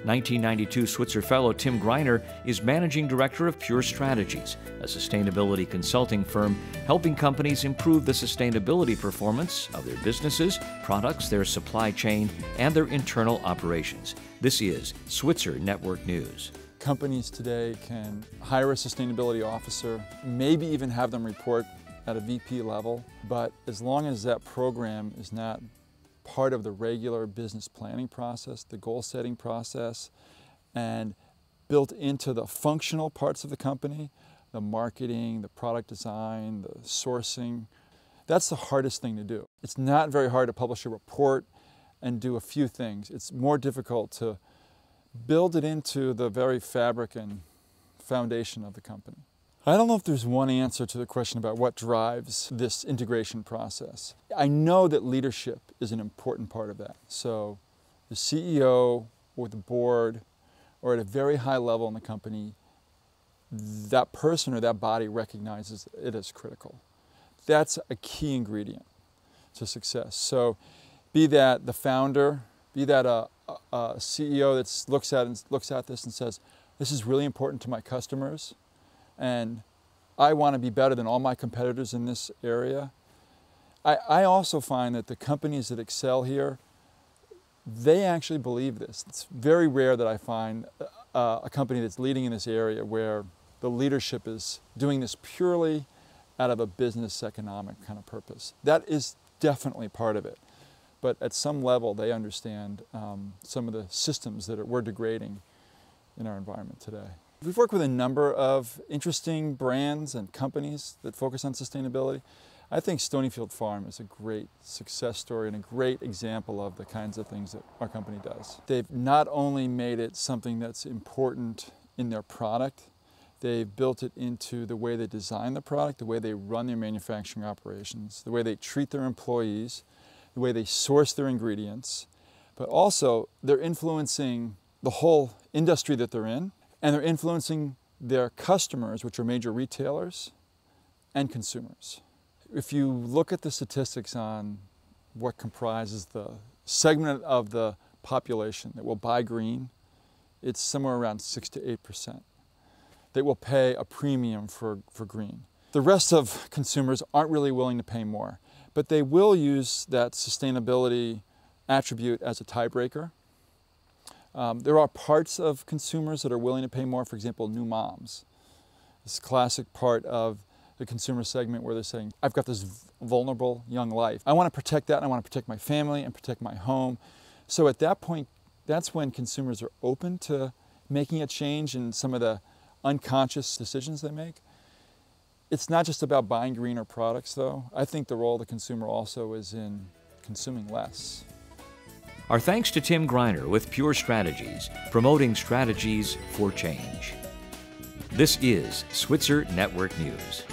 1992 Switzer Fellow Tim Greiner is Managing Director of Pure Strategies, a sustainability consulting firm helping companies improve the sustainability performance of their businesses, products, their supply chain, and their internal operations. This is Switzer Network News. Companies today can hire a sustainability officer, maybe even have them report at a VP level, but as long as that program is not part of the regular business planning process, the goal setting process, and built into the functional parts of the company, the marketing, the product design, the sourcing, that's the hardest thing to do. It's not very hard to publish a report and do a few things. It's more difficult to build it into the very fabric and foundation of the company. I don't know if there's one answer to the question about what drives this integration process. I know that leadership is an important part of that. So the CEO or the board or at a very high level in the company, that person or that body recognizes it as critical. That's a key ingredient to success. So be that the founder, be that a CEO that looks at this and says, this is really important to my customers, and I want to be better than all my competitors in this area. I also find that the companies that excel here, they actually believe this. It's very rare that I find a company that's leading in this area where the leadership is doing this purely out of a business economic kind of purpose. That is definitely part of it. But at some level, they understand some of the systems that we're degrading in our environment today. We've worked with a number of interesting brands and companies that focus on sustainability. I think Stonyfield Farm is a great success story and a great example of the kinds of things that our company does. They've not only made it something that's important in their product, they've built it into the way they design the product, the way they run their manufacturing operations, the way they treat their employees, the way they source their ingredients, but also they're influencing the whole industry that they're in, and they're influencing their customers, which are major retailers, and consumers. If you look at the statistics on what comprises the segment of the population that will buy green, it's somewhere around 6 to 8%. They will pay a premium for green. The rest of consumers aren't really willing to pay more, but they will use that sustainability attribute as a tiebreaker. There are parts of consumers that are willing to pay more, for example, new moms. This classic part of the consumer segment where they're saying, I've got this vulnerable young life. I want to protect that, and I want to protect my family and protect my home. So at that point, that's when consumers are open to making a change in some of the unconscious decisions they make. It's not just about buying greener products, though. I think the role of the consumer also is in consuming less. Our thanks to Tim Greiner with Pure Strategies, promoting strategies for change. This is Switzer Network News.